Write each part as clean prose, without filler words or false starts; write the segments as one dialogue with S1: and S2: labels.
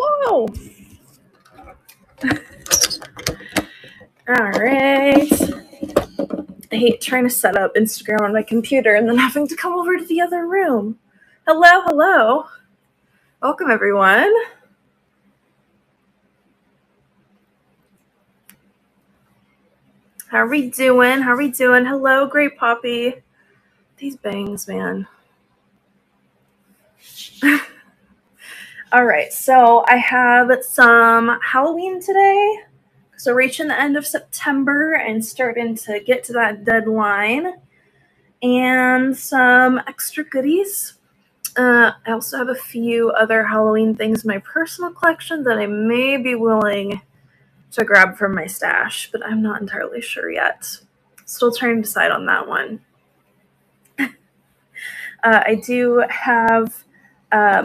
S1: Whoa! All right. I hate trying to set up Instagram on my computer and then having to come over to the other room. Hello. Welcome, everyone. How are we doing? Hello, Great Poppy. These bangs, man. All right, so I have some Halloween today. So reaching the end of September and starting to get to that deadline. And some extra goodies. I also have a few other Halloween things in my personal collection that I may be willing to grab from my stash, but I'm not entirely sure yet. Still trying to decide on that one. I do have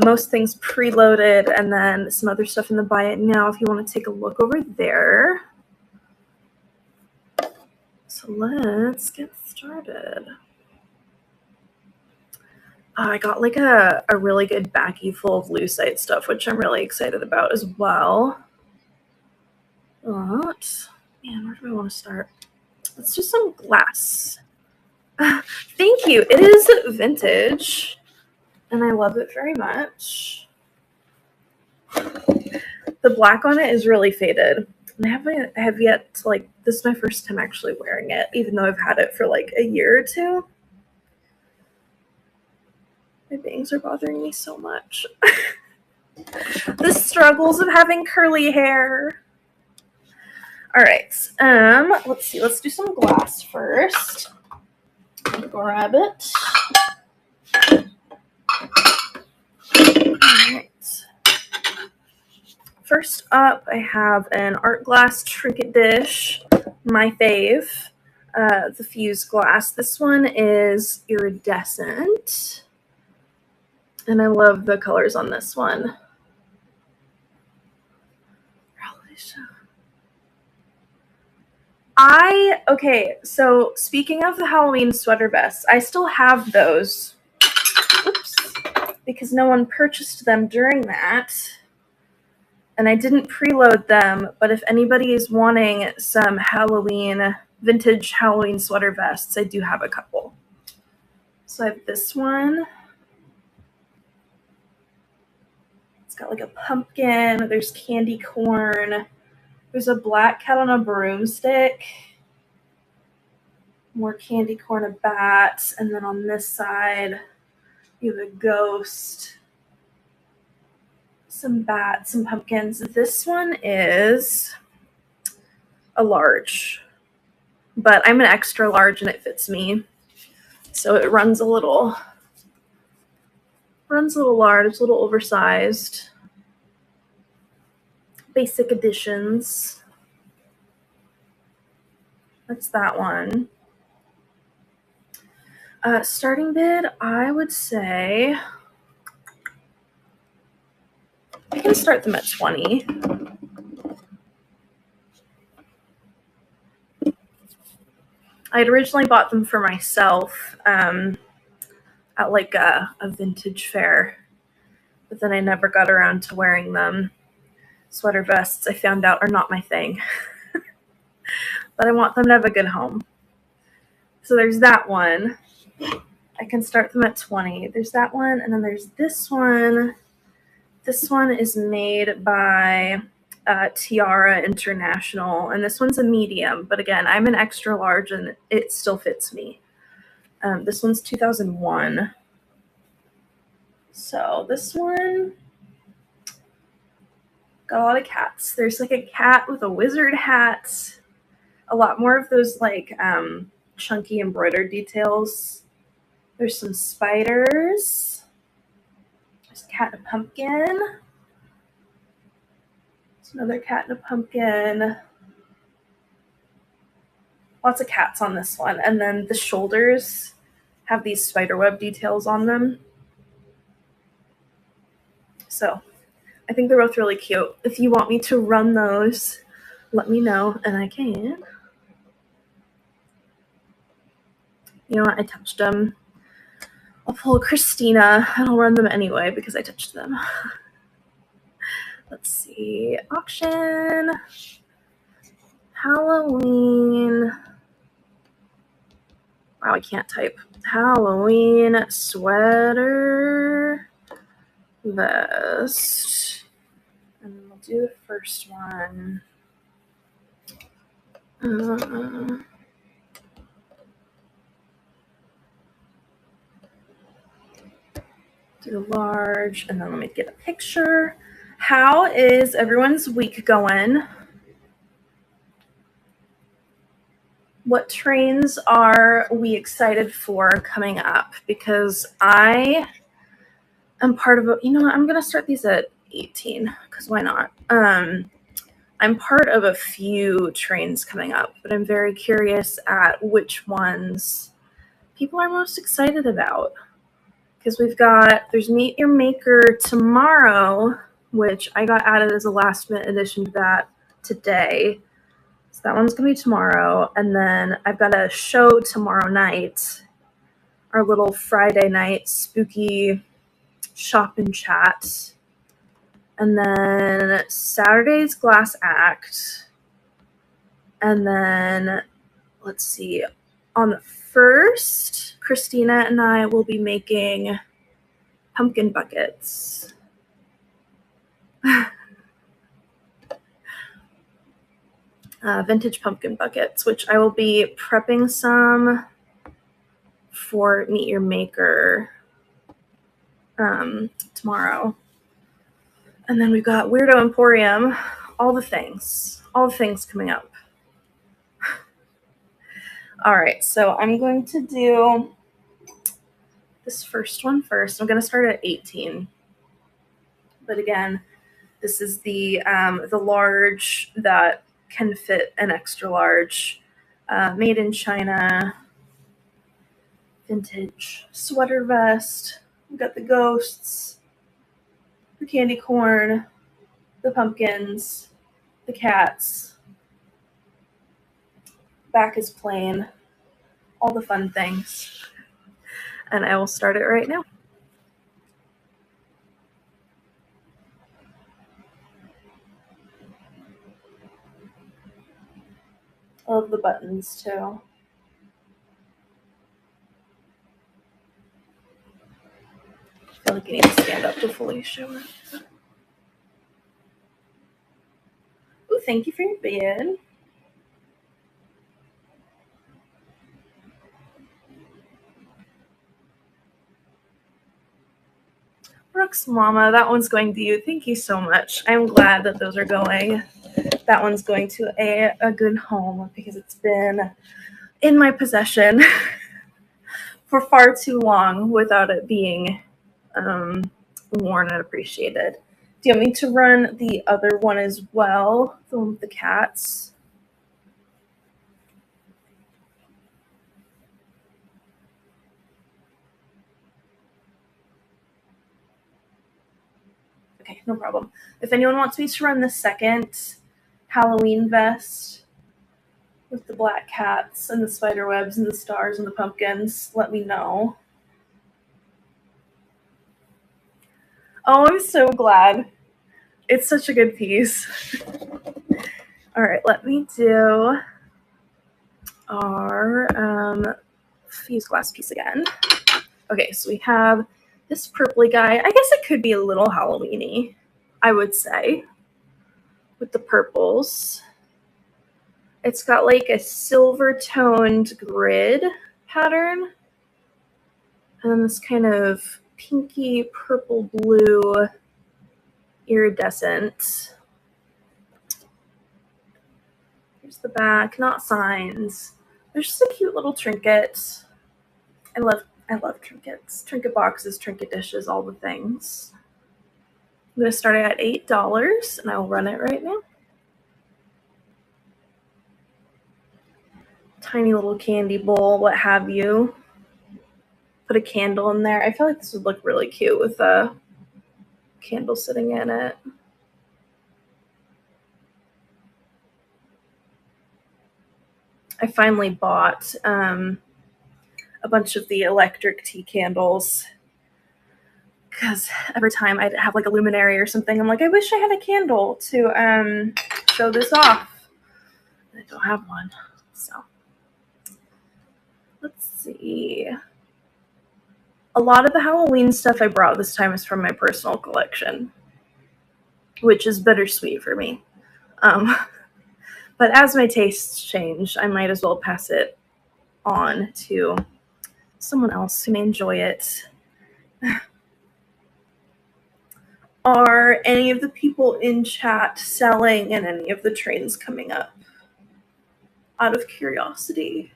S1: most things preloaded and then some other stuff in the buy it now if you want to take a look over there. So let's get started. I got like a really good baggie full of lucite stuff, which I'm really excited about as well. But, man, where do I want to start? Let's do some glass. Thank you. It is vintage, and I love it very much. The black on it is really faded. And I have yet to, like, this is my first time actually wearing it, even though I've had it for like a year or two. My bangs are bothering me so much. The struggles of having curly hair. All right. Let's see. Let's do some glass first. Grab it. All right. First up, I have an art glass trinket dish. My fave, the fused glass. This one is iridescent. And I love the colors on this one. Okay, so speaking of the Halloween sweater vests, I still have those. Oops. Because no one purchased them during that. And I didn't preload them, but if anybody is wanting some vintage Halloween sweater vests, I do have a couple. So I have this one. It's got like a pumpkin. There's candy corn. There's a black cat on a broomstick. More candy corn, a bat. And then on this side, you have a ghost. Some bats, some pumpkins. This one is a large. But I'm an extra large and it fits me. So it runs a little large, it's a little oversized. Basic editions. That's that one. Starting bid, I would say I can start them at 20. I had originally bought them for myself at like a vintage fair, but then I never got around to wearing them. Sweater vests, I found out, are not my thing. But I want them to have a good home. So there's that one. I can start them at 20. There's that one, and then there's this one. This one is made by Tiara International, and this one's a medium. But again, I'm an extra large, and it still fits me. This one's 2001. So this one got a lot of cats. There's like a cat with a wizard hat. A lot more of those like chunky embroidered details. There's some spiders. There's a cat and a pumpkin. There's another cat and a pumpkin. Lots of cats on this one. And then the shoulders have these spiderweb details on them. So I think they're both really cute. If you want me to run those, let me know and I can. You know what? I touched them. I'll pull Christina and I'll run them anyway because I touched them. Let's see. Auction. Halloween. Wow, I can't type. Halloween sweater vest. And we'll do the first one. Do large, and then let me get a picture. How is everyone's week going? What trains are we excited for coming up? Because I am part of you know what, I'm going to start these at 18, because why not? I'm part of a few trains coming up, but I'm very curious at which ones people are most excited about. Because there's Meet Your Maker tomorrow, which I got added as a last minute addition to that today. So that one's going to be tomorrow. And then I've got a show tomorrow night, our little Friday night spooky shop and chat. And then Saturday's Glass Act. And then, let's see, on the 1st, Christina and I will be making pumpkin buckets. Vintage pumpkin buckets, which I will be prepping some for Meet Your Maker tomorrow. And then we've got Weirdo Emporium, all the things coming up. All right, so I'm going to do this first one first. I'm going to start at 18. But again, this is the large that can fit an extra large, made in China, vintage sweater vest. We've got the ghosts, the candy corn, the pumpkins, the cats. Back is plain, all the fun things. And I will start it right now. I love the buttons too. I feel like I need to stand up to fully show it. Ooh, thank you for your bid. Brooks Mama, that one's going to you. Thank you so much. I'm glad that those are going. That one's going to a good home, because it's been in my possession for far too long without it being worn and appreciated. Do you want me to run the other one as well? The one with the cats? Okay, no problem. If anyone wants me to run the second Halloween vest with the black cats and the spider webs and the stars and the pumpkins, let me know. Oh, I'm so glad. It's such a good piece. All right, let me do our fused glass piece again. Okay, so we have this purpley guy. I guess it could be a little Halloween-y, I would say, with the purples. It's got like a silver-toned grid pattern, and then this kind of pinky purple-blue iridescent. Here's the back, not signs. There's just a cute little trinket. I love trinkets. Trinket boxes, trinket dishes, all the things. I'm going to start it at $8, and I will run it right now. Tiny little candy bowl, what have you. Put a candle in there. I feel like this would look really cute with a candle sitting in it. I finally bought a bunch of the electric tea candles, because every time I'd have like a luminary or something, I'm like, I wish I had a candle to show this off. I don't have one, so let's see. A lot of the Halloween stuff I brought this time is from my personal collection, which is bittersweet for me. But as my tastes change, I might as well pass it on to someone else who may enjoy it. Are any of the people in chat selling in any of the trains coming up? Out of curiosity.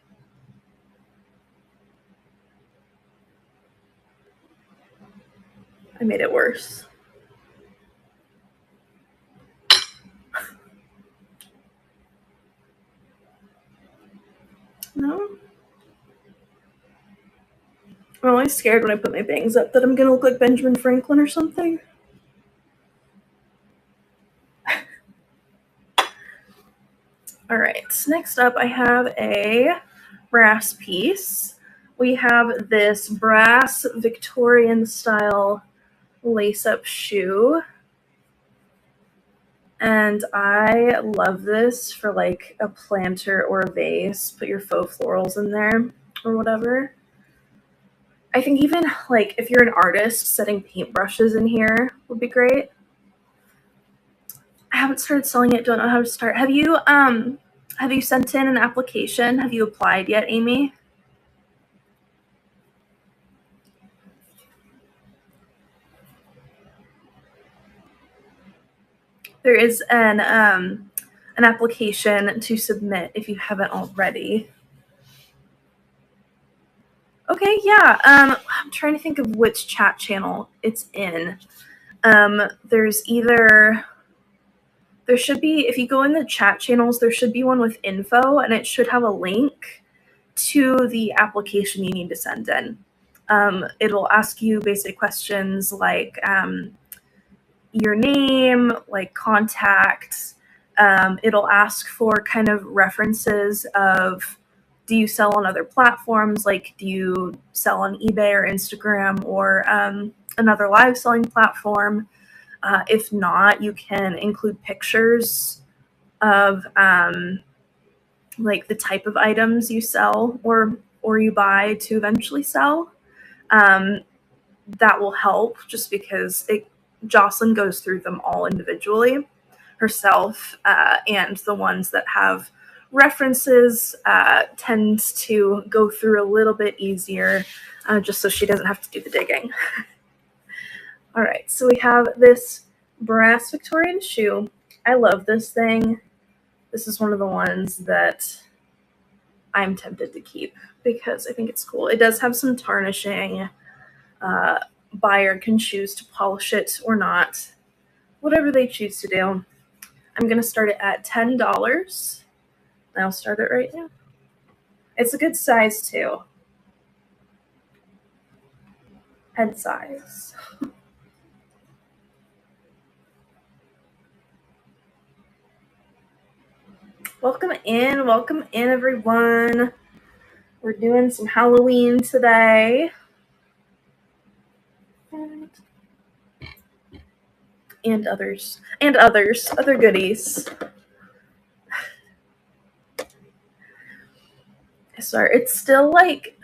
S1: I made it worse. No? I'm always scared when I put my bangs up that I'm gonna look like Benjamin Franklin or something. Alright, next up I have a brass piece. We have this brass Victorian style lace-up shoe. And I love this for like a planter or a vase. Put your faux florals in there or whatever. I think even like if you're an artist, setting paintbrushes in here would be great. I haven't started selling it, don't know how to start. Have you sent in an application? Have you applied yet, Amy? There is an application to submit if you haven't already. Okay, yeah. I'm trying to think of which chat channel it's in. There should be, if you go in the chat channels, there should be one with info, and it should have a link to the application you need to send in. It'll ask you basic questions like your name, like contacts. It'll ask for kind of references of, do you sell on other platforms? Like, do you sell on eBay or Instagram or another live selling platform? If not, you can include pictures of like the type of items you sell or you buy to eventually sell. That will help just because Jocelyn goes through them all individually herself, and the ones that have references tends to go through a little bit easier, just so she doesn't have to do the digging. All right, so we have this brass Victorian shoe. I love this thing. This is one of the ones that I'm tempted to keep because I think it's cool. It does have some tarnishing. Buyer can choose to polish it or not, whatever they choose to do. I'm going to start it at $10. I'll start it right now. It's a good size too. Head size. Welcome in everyone. We're doing some Halloween today. And other goodies. Sorry, it's still like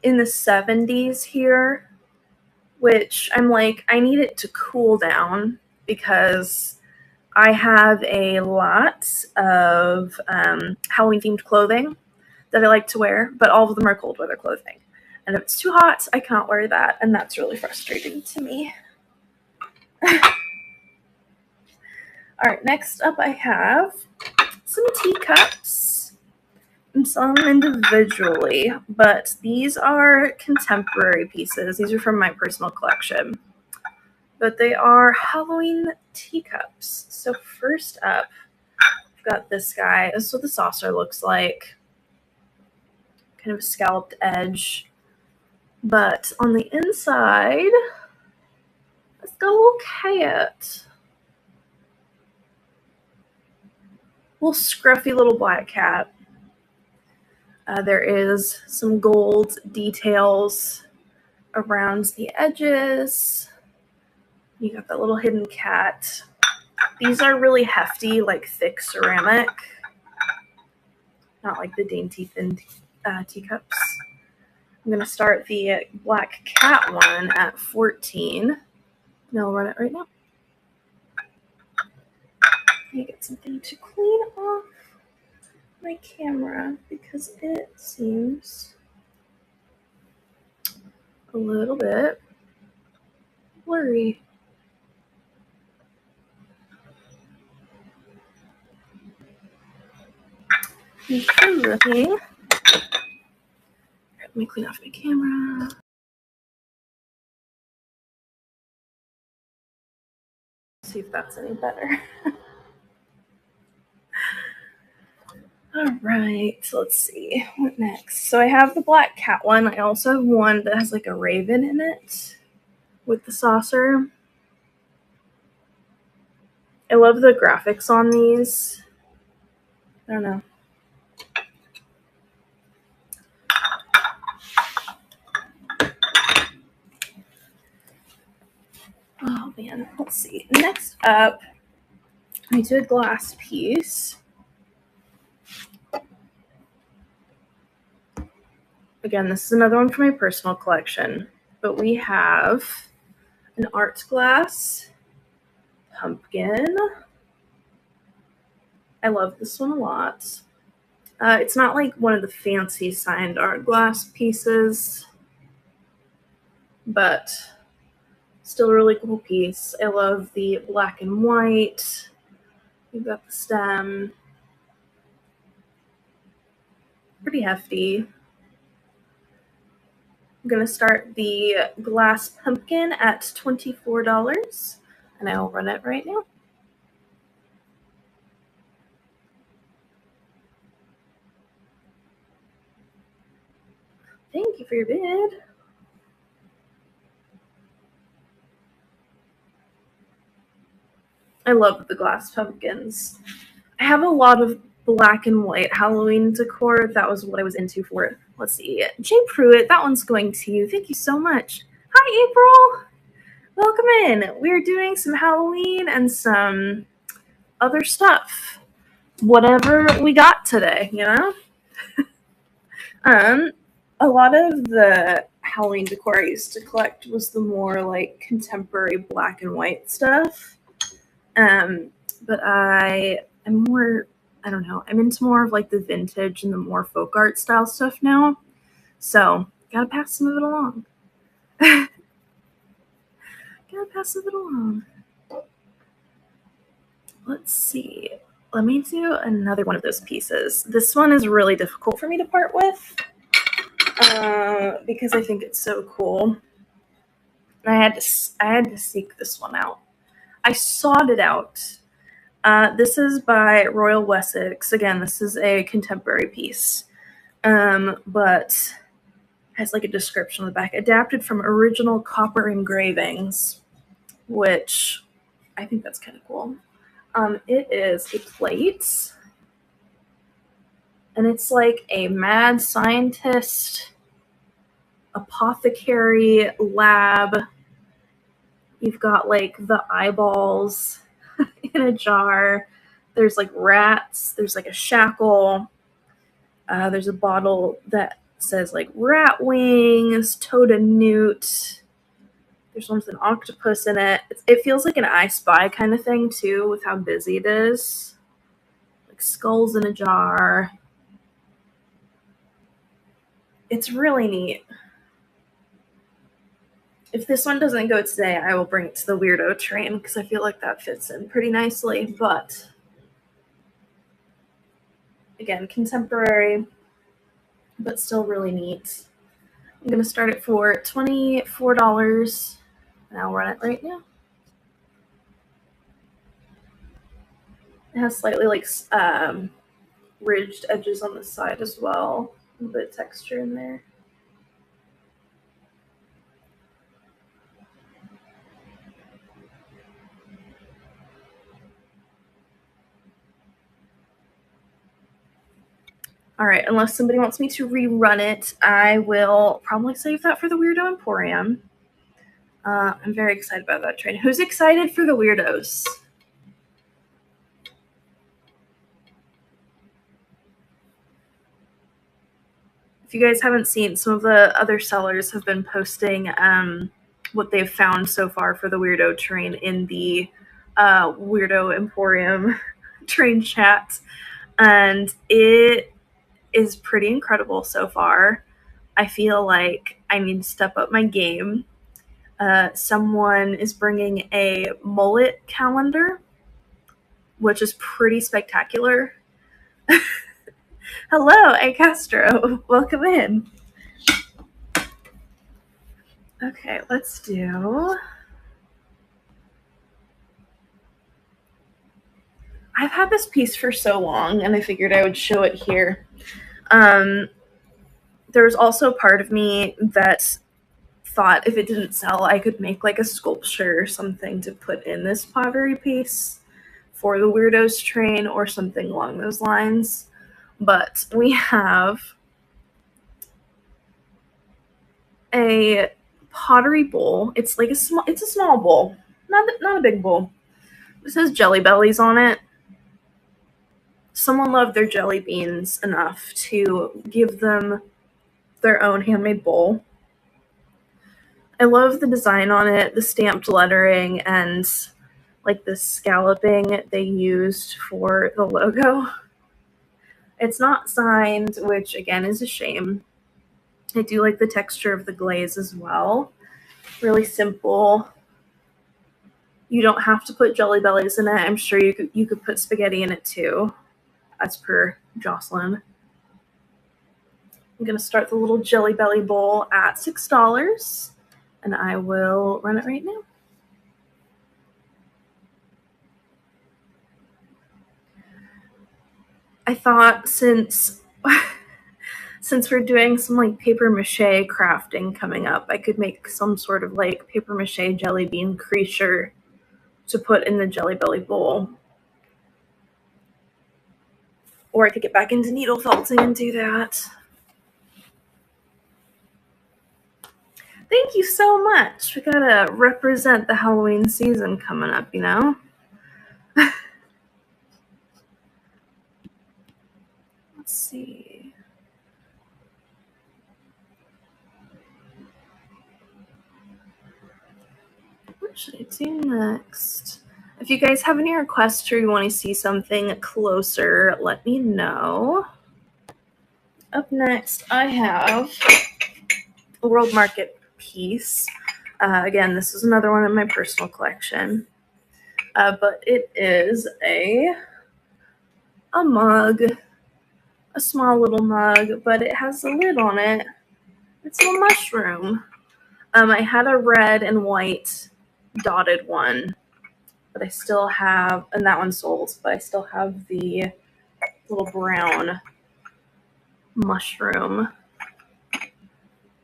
S1: in the 70s here, which I'm like, I need it to cool down because I have a lot of Halloween themed clothing that I like to wear, but all of them are cold weather clothing. And if it's too hot, I can't wear that, and that's really frustrating to me. All right, next up I have some teacups. I'm selling them individually, but these are contemporary pieces. These are from my personal collection, but they are Halloween teacups. So first up, I've got this guy. This is what the saucer looks like. Kind of a scalloped edge. But on the inside, let's go little cat. Little scruffy little black cat. There is some gold details around the edges. You got that little hidden cat. These are really hefty, like thick ceramic, not like the dainty thin teacups. I'm going to start the black cat one at 14. And I'll run it right now. Let me get something to clean off my camera because it seems a little bit blurry. Let me clean off my camera. See if that's any better. All right, so let's see what next. So I have the black cat one. I also have one that has like a raven in it with the saucer. I love the graphics on these. I don't know. Oh man, let's see. Next up, I do a glass piece. Again, this is another one from my personal collection, but we have an art glass pumpkin. I love this one a lot. It's not like one of the fancy signed art glass pieces, but still a really cool piece. I love the black and white. You've got the stem. Pretty hefty. I'm going to start the glass pumpkin at $24, and I will run it right now. Thank you for your bid. I love the glass pumpkins. I have a lot of black and white Halloween decor. That was what I was into for it. Let's see. Jay Pruitt, that one's going to you. Thank you so much. Hi, April. Welcome in. We're doing some Halloween and some other stuff. Whatever we got today, you know? A lot of the Halloween decor I used to collect was the more like contemporary black and white stuff. But I'm more, I don't know, I'm into more of like the vintage and the more folk art style stuff now. So gotta pass some of it along. Let's see. Let me do another one of those pieces. This one is really difficult for me to part with because I think it's so cool. And I had to seek this one out. I sought it out. This is by Royal Wessex. Again, this is a contemporary piece, but has like a description on the back. Adapted from original copper engravings, which I think that's kind of cool. It is a plate, and it's like a mad scientist, apothecary lab. You've got like the eyeballs in a jar. There's like rats. There's like a shackle. There's a bottle that says like rat wings, toad and newt. There's one with an octopus in it. It feels like an I Spy kind of thing too, with how busy it is. Like skulls in a jar. It's really neat. If this one doesn't go today, I will bring it to the weirdo train because I feel like that fits in pretty nicely. But again, contemporary, but still really neat. I'm going to start it for $24, and I'll run it right now. It has slightly like ridged edges on the side as well. A bit of texture in there. All right, unless somebody wants me to rerun it, I will probably save that for the Weirdo Emporium. I'm very excited about that train. Who's excited for the weirdos? If you guys haven't seen, some of the other sellers have been posting what they've found so far for the weirdo train in the Weirdo Emporium train chat. And it is pretty incredible so far. I feel like I need to step up my game. Someone is bringing a mullet calendar, which is pretty spectacular. Hello, A. Castro. Welcome in. Okay, let's do... I've had this piece for so long, and I figured I would show it here. There's also a part of me that thought if it didn't sell, I could make like a sculpture or something to put in this pottery piece for the Weirdos train or something along those lines. But we have a pottery bowl. It's like a small bowl, not a big bowl. It says Jelly Bellies on it. Someone loved their jelly beans enough to give them their own handmade bowl. I love the design on it, the stamped lettering, and like the scalloping they used for the logo. It's not signed, which again is a shame. I do like the texture of the glaze as well. Really simple. You don't have to put Jelly Bellies in it. I'm sure you could put spaghetti in it too, as per Jocelyn. I'm going to start the little Jelly Belly bowl at $6, and I will run it right now. I thought since we're doing some like paper mache crafting coming up, I could make some sort of like paper mache jelly bean creature to put in the Jelly Belly bowl. Or I could get back into needle felting and do that. Thank you so much. We gotta represent the Halloween season coming up, you know? Let's see. What should I do next? If you guys have any requests or you want to see something closer, let me know. Up next, I have a World Market piece. Again, this is another one in my personal collection. But it is a mug. A small little mug, but it has a lid on it. It's a mushroom. I had a red and white dotted one, but I still have, and that one sold, but I still have the little brown mushroom.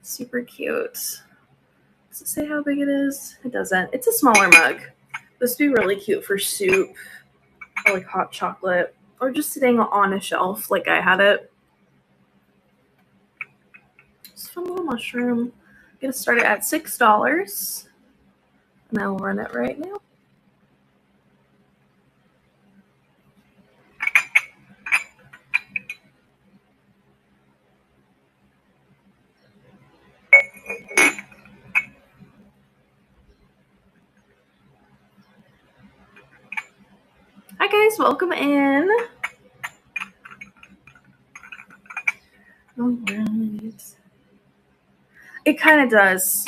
S1: Super cute. Does it say how big it is? It doesn't. It's a smaller mug. This would be really cute for soup or like hot chocolate or just sitting on a shelf like I had it. Just a fun little mushroom. I'm going to start it at $6 and I will run it right now. Hi guys, welcome in. All right. It kind of does.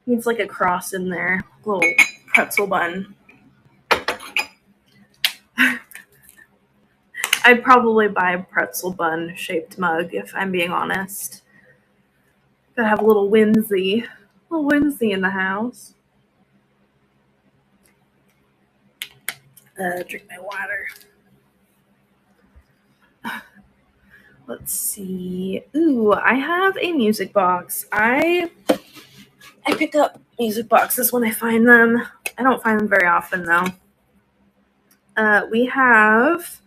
S1: Needs like a cross in there. A little pretzel bun. I'd probably buy a pretzel bun shaped mug if I'm being honest. Gotta have a little whimsy. A little whimsy in the house. Drink my water. Let's see. Ooh, I have a music box. I pick up music boxes when I find them. I don't find them very often though. We have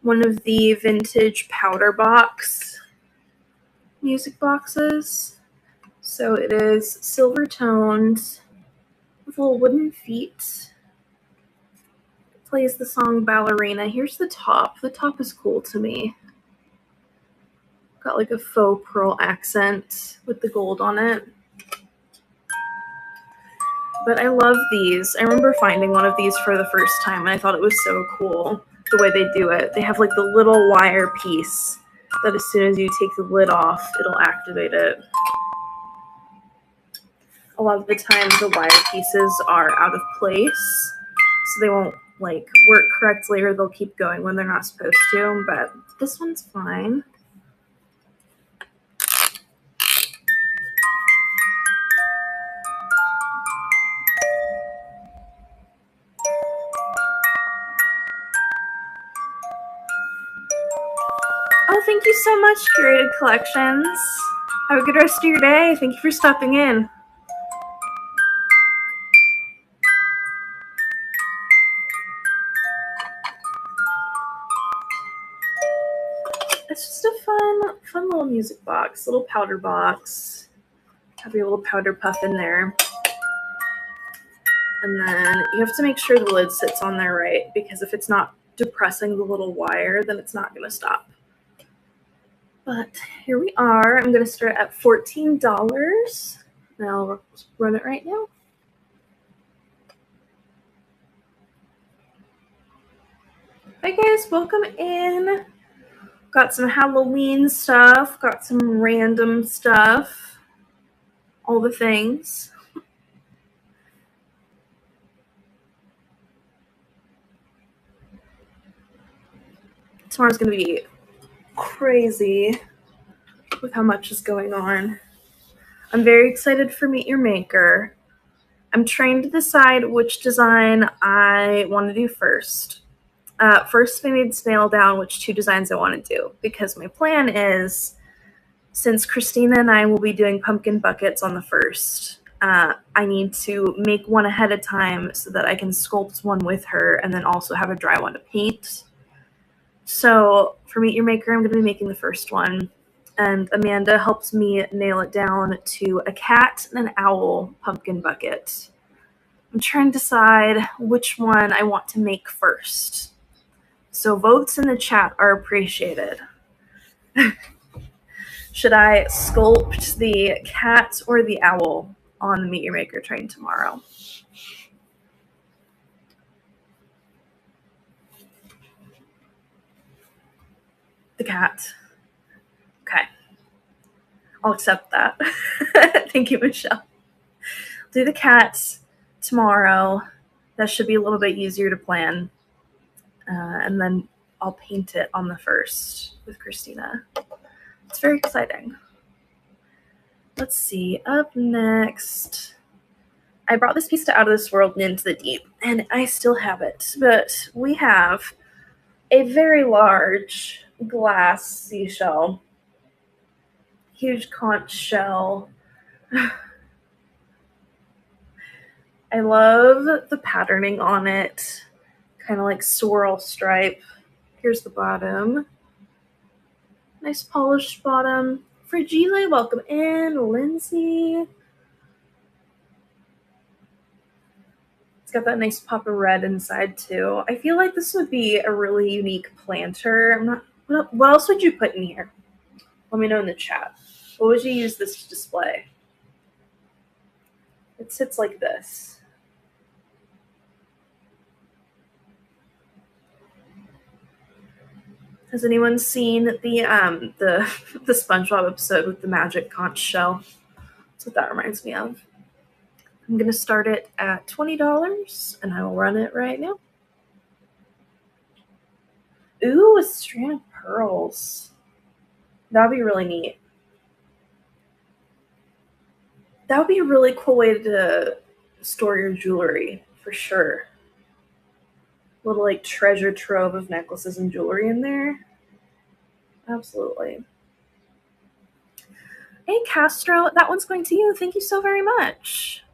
S1: one of the vintage powder box music boxes. So it is silver toned with little wooden feet. It plays the song Ballerina. Here's the top. The top is cool to me. Got like a faux pearl accent with the gold on it. But I love these. I remember finding one of these for the first time and I thought it was so cool the way they do it. They have like the little wire piece that as soon as you take the lid off, it'll activate it. A lot of the time the wire pieces are out of place, so they won't like work correctly or they'll keep going when they're not supposed to, but this one's fine. Oh, thank you so much, Curated Collections. Have a good rest of your day. Thank you for stopping in. It's just a fun little music box, little powder box. Have your little powder puff in there. And then you have to make sure the lid sits on there right, because if it's not depressing the little wire, then it's not going to stop. But here we are. I'm going to start at $14. Now I'll run it right now. Hi guys, welcome in. Got some Halloween stuff, got some random stuff, all the things. Tomorrow's going to be crazy with how much is going on. I'm very excited for Meet Your Maker. I'm trying to decide which design I want to do first. First, I need to nail down which two designs I want to do, because my plan is, since Christina and I will be doing pumpkin buckets on the first, I need to make one ahead of time so that I can sculpt one with her and then also have a dry one to paint. So for Meet Your Maker, I'm going to be making the first one. And Amanda helps me nail it down to a cat and an owl pumpkin bucket. I'm trying to decide which one I want to make first. So votes in the chat are appreciated. Should I sculpt the cat or the owl on the Meet Your Maker train tomorrow? The cat. Okay. I'll accept that. Thank you, Michelle. Do the cat tomorrow. That should be a little bit easier to plan. And then I'll paint it on the first with Christina. It's very exciting. Let's see. Up next, I brought this piece to Out of This World and Into the Deep, and I still have it. But we have a very large glass seashell. Huge conch shell. I love the patterning on it. Kind of like swirl stripe. Here's the bottom. Nice polished bottom. Fragile, welcome in. Lindsay. It's got that nice pop of red inside too. I feel like this would be a really unique planter. What else would you put in here? Let me know in the chat. What would you use this to display? It sits like this. Has anyone seen the the SpongeBob episode with the magic conch shell? That's what that reminds me of. I'm gonna start it at $20 and I will run it right now. Ooh, a strand of pearls. That'd be really neat. That would be a really cool way to store your jewelry, for sure. Little like treasure trove of necklaces and jewelry in there. Absolutely. Hey Castro, that one's going to you. Thank you so very much.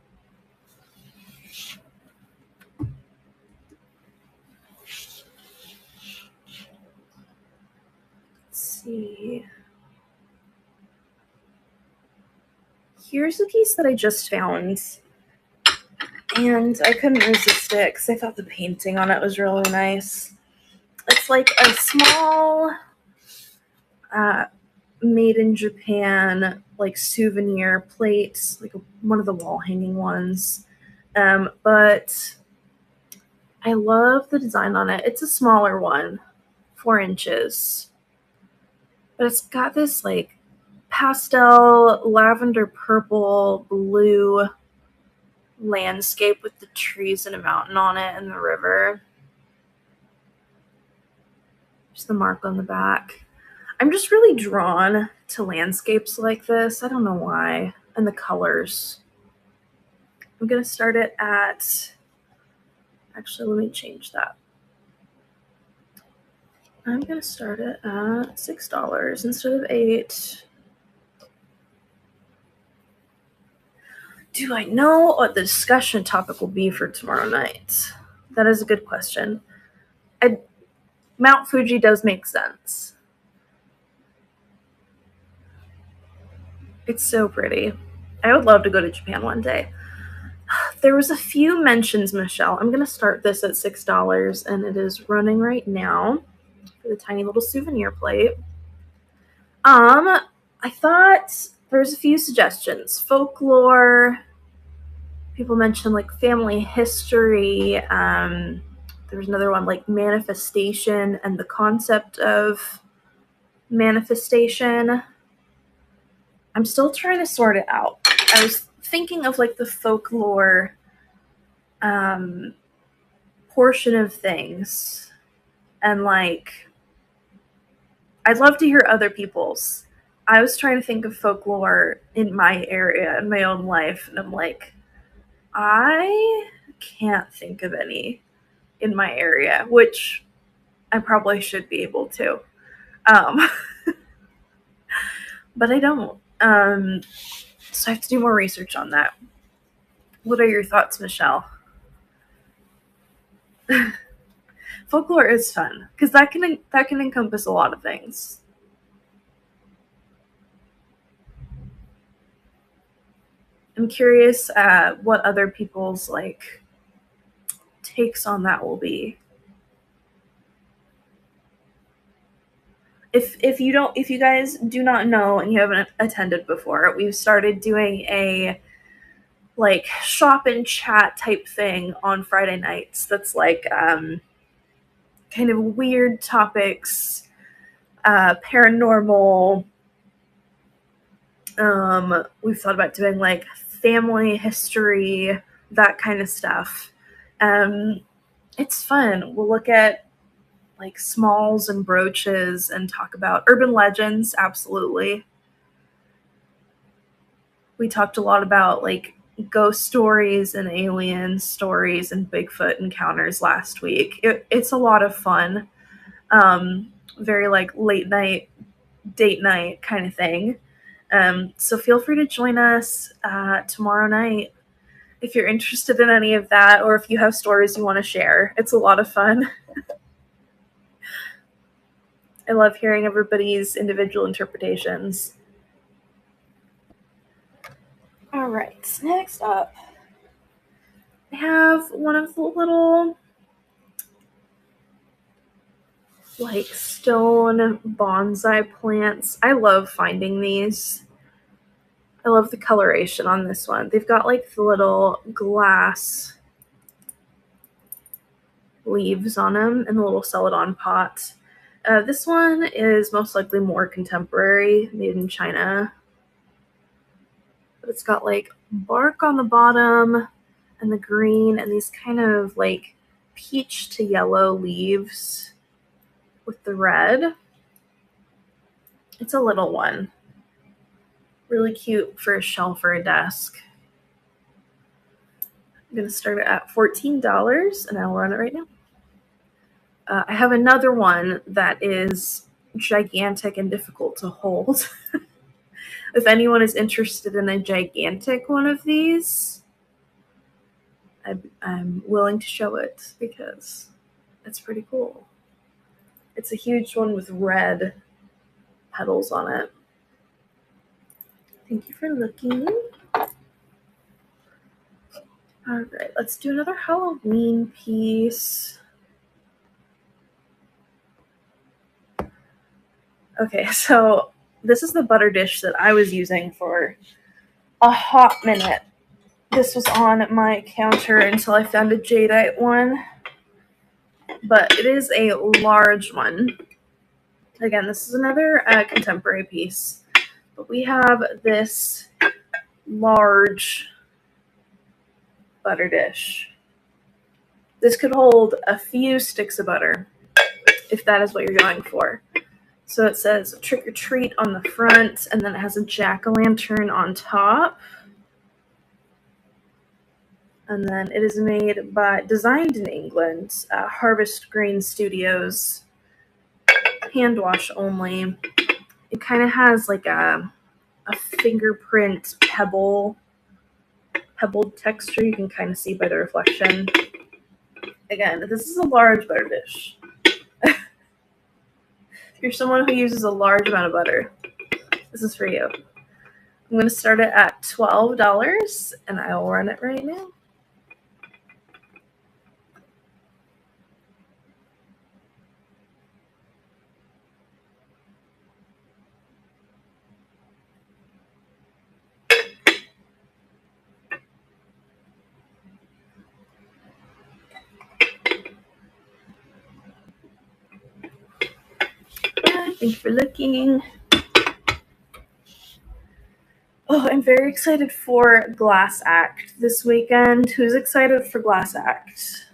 S1: Let's see. here's a piece that I just found, and I couldn't resist it because I thought the painting on it was really nice. It's like a small made in Japan like souvenir plate, like one of the wall hanging ones. But I love the design on it. It's a smaller one, 4 inches, but it's got this like pastel, lavender, purple, blue landscape with the trees and a mountain on it and the river. There's the mark on the back. I'm just really drawn to landscapes like this. I don't know why. And the colors. I'm going to start it at, actually, let me change that. I'm going to start it at $6 instead of $8. Do I know what the discussion topic will be for tomorrow night? That is a good question. Mount Fuji does make sense. It's so pretty. I would love to go to Japan one day. There was a few mentions, Michelle. I'm going to start this at $6, and it is running right now for the tiny little souvenir plate. I thought there's a few suggestions. Folklore. People mentioned like family history. There's another one like manifestation and the concept of manifestation. I'm still trying to sort it out. I was thinking of like the folklore portion of things, and like I'd love to hear other people's. I was trying to think of folklore in my area, in my own life, and I'm like, I can't think of any in my area, which I probably should be able to. But I don't. So I have to do more research on that. What are your thoughts, Michelle? Folklore is fun because that can encompass a lot of things. I'm curious what other people's like takes on that will be. If you guys do not know and you haven't attended before, we've started doing a like shop and chat type thing on Friday nights. That's like kind of weird topics, paranormal. We've thought about doing like family history, that kind of stuff. It's fun. We'll look at like smalls and brooches and talk about urban legends. Absolutely. We talked a lot about like ghost stories and alien stories and Bigfoot encounters last week. It's a lot of fun. Very like late night, date night kind of thing. So feel free to join us tomorrow night if you're interested in any of that, or if you have stories you want to share. It's a lot of fun. I love hearing everybody's individual interpretations. All right, next up, I have one of the little like stone bonsai plants. I love finding these. I love the coloration on this one. They've got like the little glass leaves on them and the little celadon pot. This one is most likely more contemporary, made in China. But it's got like bark on the bottom and the green and these kind of like peach to yellow leaves with the red. It's a little one. Really cute for a shelf or a desk. I'm going to start it at $14 and I'll run it right now. I have another one that is gigantic and difficult to hold. If anyone is interested in a gigantic one of these, I'm willing to show it because it's pretty cool. It's a huge one with red petals on it. Thank you for looking. All right, let's do another Halloween piece. Okay, so this is the butter dish that I was using for a hot minute. This was on my counter until I found a jadeite one, but it is a large one. Again, this is another contemporary piece, but we have this large butter dish. This could hold a few sticks of butter, if that is what you're going for. So it says trick or treat on the front, and then it has a jack-o'-lantern on top. And then it is designed in England, Harvest Grain Studios, hand wash only. It kind of has like a fingerprint pebbled texture. You can kind of see by the reflection. Again, this is a large butter dish. If you're someone who uses a large amount of butter, this is for you. I'm going to start it at $12, and I will run it right now. Thanks for looking. Oh, I'm very excited for Glass Act this weekend. Who's excited for Glass Act?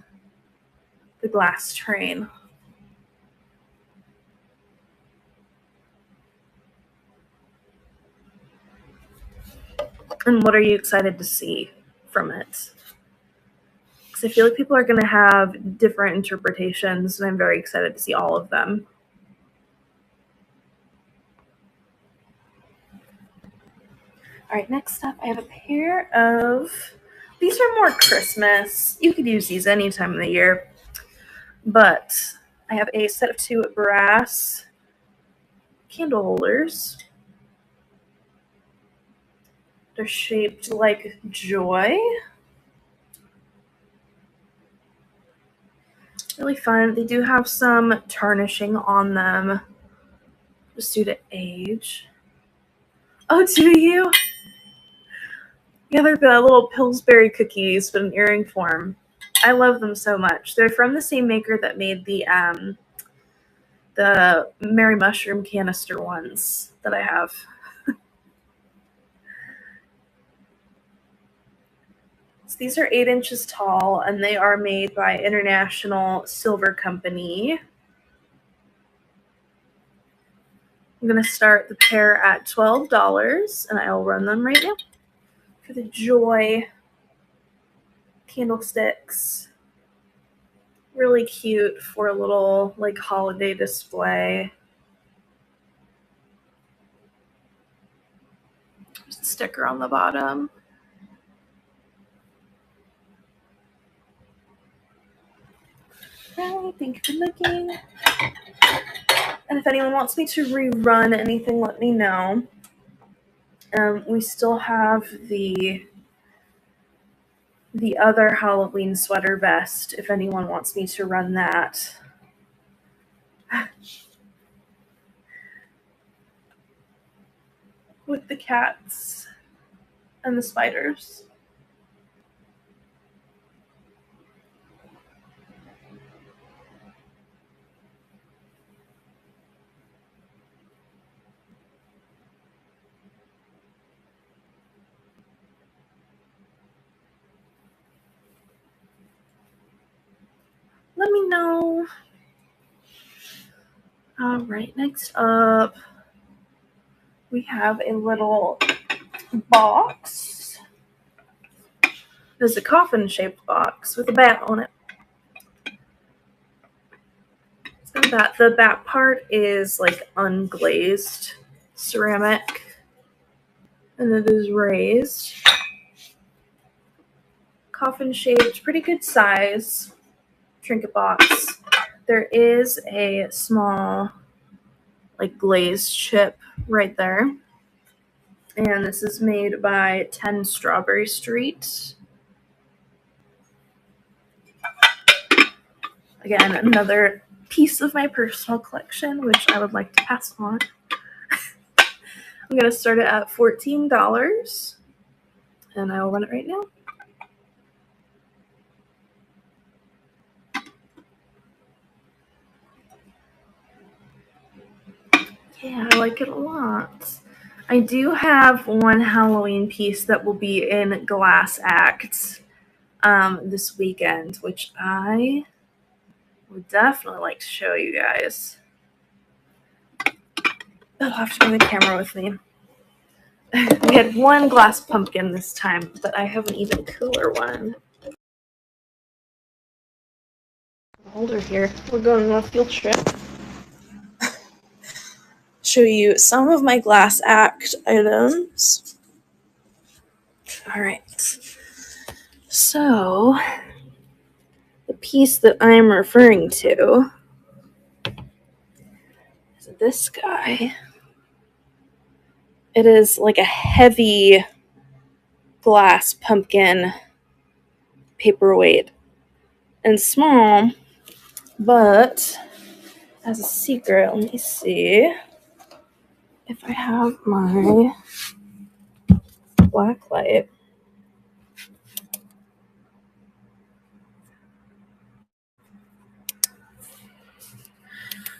S1: The Glass Train. And what are you excited to see from it? Because I feel like people are going to have different interpretations, and I'm very excited to see all of them. All right, next up, I have a pair of... These are more Christmas. You could use these any time of the year. But I have a set of 2 brass candle holders. They're shaped like joy. Really fun. They do have some tarnishing on them, just due to age. Oh, do you? Yeah, they're the little Pillsbury cookies, but in earring form. I love them so much. They're from the same maker that made the Merry Mushroom canister ones that I have. So these are 8 inches tall, and they are made by International Silver Company. I'm going to start the pair at $12, and I will run them right now. For the Joy candlesticks, really cute for a little like holiday display. There's a sticker on the bottom. Right, thank you for looking. And if anyone wants me to rerun anything, let me know. We still have the other Halloween sweater vest, if anyone wants me to run that. With the cats and the spiders. Let me know. All right, next up, we have a little box. There's a coffin-shaped box with a bat on it. It's got a bat. The bat part is like unglazed ceramic, and it is raised. Coffin-shaped, pretty good size trinket box. There is a small like glazed chip right there. And this is made by 10 Strawberry Street. Again, another piece of my personal collection, which I would like to pass on. I'm going to start it at $14, and I will run it right now. Yeah, I like it a lot. I do have one Halloween piece that will be in Glass Act this weekend, which I would definitely like to show you guys. I'll have to bring the camera with me. We had one glass pumpkin this time, but I have an even cooler one. Holder here. We're going on a field trip. Show you some of my Glass Act items. All right. So, the piece that I'm referring to is this guy. It is like a heavy glass pumpkin paperweight and small, but as a secret, let me see if I have my black light.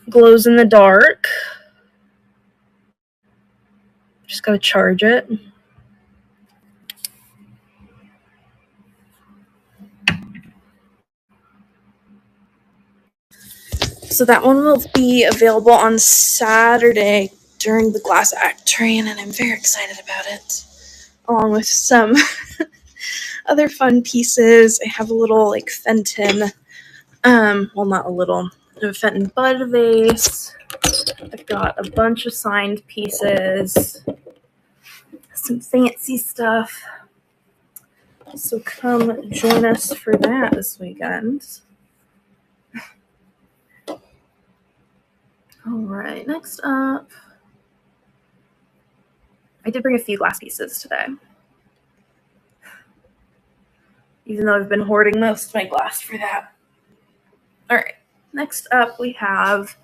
S1: Glows in the dark. Just gotta charge it. So that one will be available on Saturday during the Glass Act train, and I'm very excited about it. Along with some other fun pieces. I have a little like Fenton, well, not a little, a Fenton bud vase. I've got a bunch of signed pieces, some fancy stuff. So come join us for that this weekend. All right, next up, I did bring a few glass pieces today, even though I've been hoarding most of my glass for that. All right, next up we have,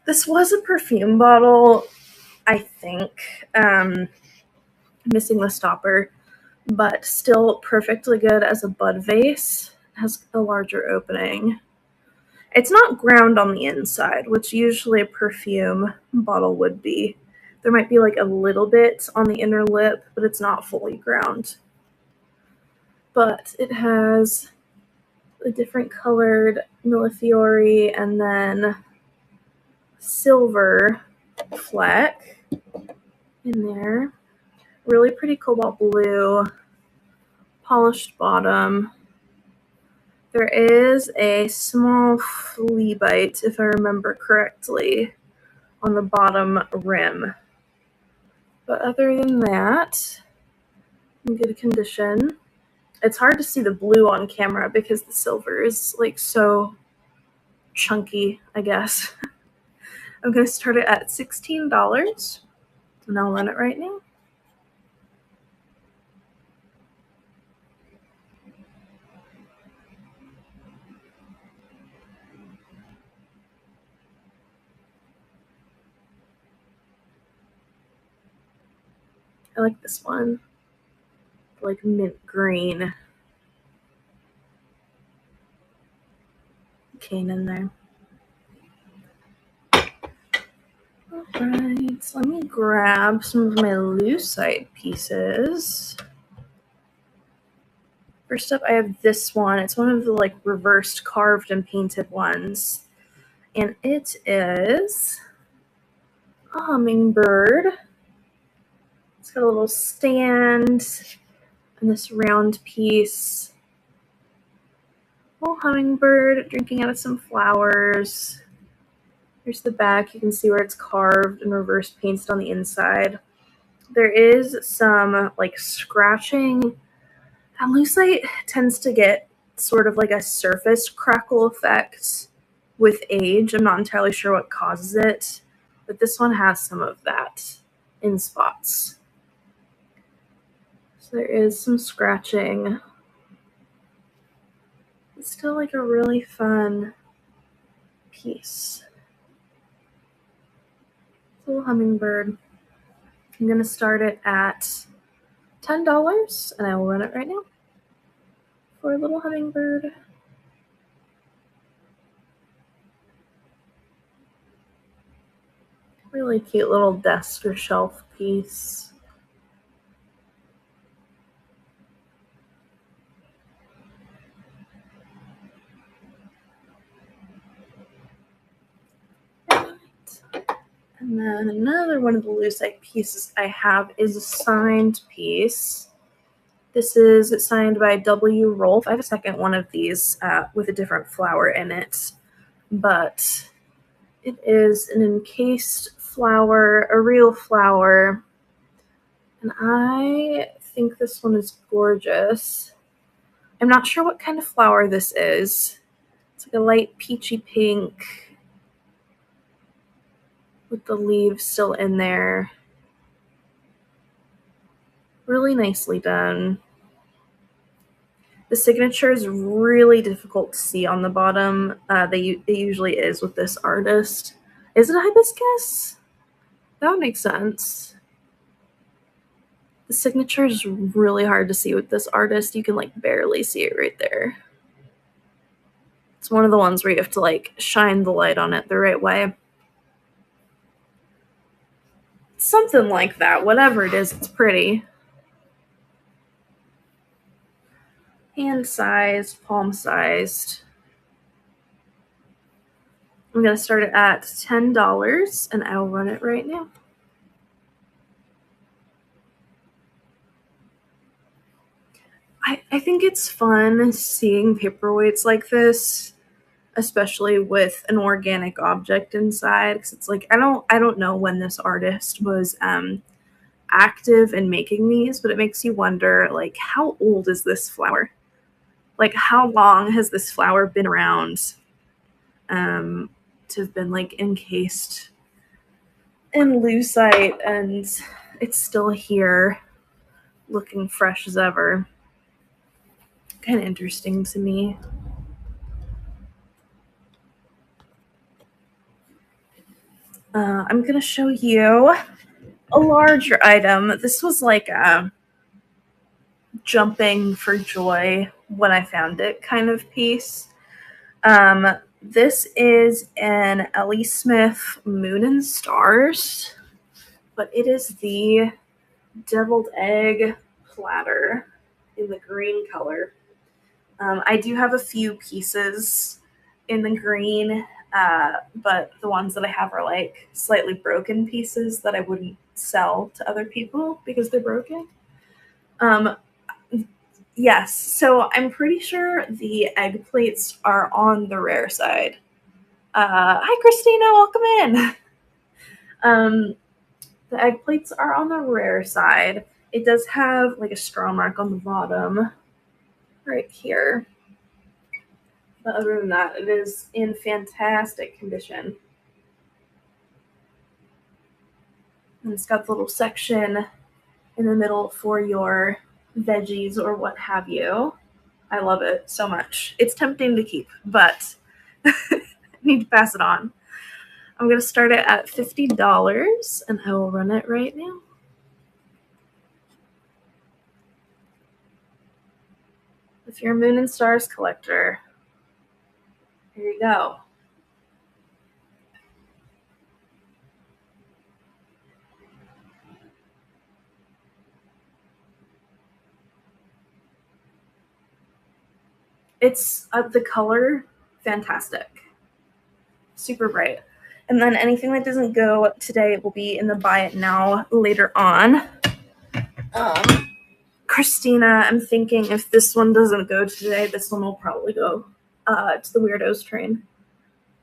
S1: this was a perfume bottle, I think, missing the stopper, but still perfectly good as a bud vase. It has a larger opening. It's not ground on the inside, which usually a perfume bottle would be. There might be like a little bit on the inner lip, but it's not fully ground. But it has a different colored Millefiori and then silver fleck in there. Really pretty cobalt blue, polished bottom. There is a small flea bite, if I remember correctly, on the bottom rim. But other than that, in good condition. It's hard to see the blue on camera because the silver is like so chunky, I guess. I'm going to start it at $16, and I'll run it right now. I like this one, like mint green cane in there. Alright, so let me grab some of my lucite pieces. First up, I have this one. It's one of the like reversed carved and painted ones. And it is a hummingbird. It's got a little stand and this round piece. Little hummingbird drinking out of some flowers. Here's the back. You can see where it's carved and reverse painted on the inside. There is some like scratching. That lucite tends to get sort of like a surface crackle effect with age. I'm not entirely sure what causes it, but this one has some of that in spots. So there is some scratching. It's still like a really fun piece. Little hummingbird. I'm going to start it at $10, and I will run it right now for a little hummingbird. Really cute little desk or shelf piece. And then another one of the lucite pieces I have is a signed piece. This is signed by W. Rolfe. I have a second one of these with a different flower in it, but it is an encased flower, a real flower, and I think this one is gorgeous. I'm not sure what kind of flower this is. It's like a light peachy pink with the leaves still in there. Really nicely done. The signature is really difficult to see on the bottom. It usually is with this artist. Is it a hibiscus? That would make sense. The signature is really hard to see with this artist. You can like barely see it right there. It's one of the ones where you have to like shine the light on it the right way. Something like that. Whatever it is, it's pretty. Hand-sized, palm-sized. I'm going to start it at $10, and I will run it right now. I think it's fun seeing paperweights like this, especially with an organic object inside, because it's like I don't know when this artist was active in making these, but it makes you wonder, like, how old is this flower? Like, how long has this flower been around to have been like encased in lucite, and it's still here looking fresh as ever. Kind of interesting to me. I'm going to show you a larger item. This was like jumping for joy when I found it kind of piece. This is an Ellie Smith Moon and Stars, but it is the deviled egg platter in the green color. I do have a few pieces in the green, but the ones that I have are like slightly broken pieces that I wouldn't sell to other people because they're broken. Yes, so I'm pretty sure the egg plates are on the rare side. Hi, Christina, welcome in. The egg plates are on the rare side. It does have like a straw mark on the bottom right here. But other than that, it is in fantastic condition. And it's got the little section in the middle for your veggies or what have you. I love it so much. It's tempting to keep, but I need to pass it on. I'm going to start it at $50, and I will run it right now. If you're a Moon and Stars collector, here you go. It's the color, fantastic. Super bright. And then anything that doesn't go today will be in the buy it now later on. Christina, I'm thinking if this one doesn't go today, this one will probably go to the Weirdos train.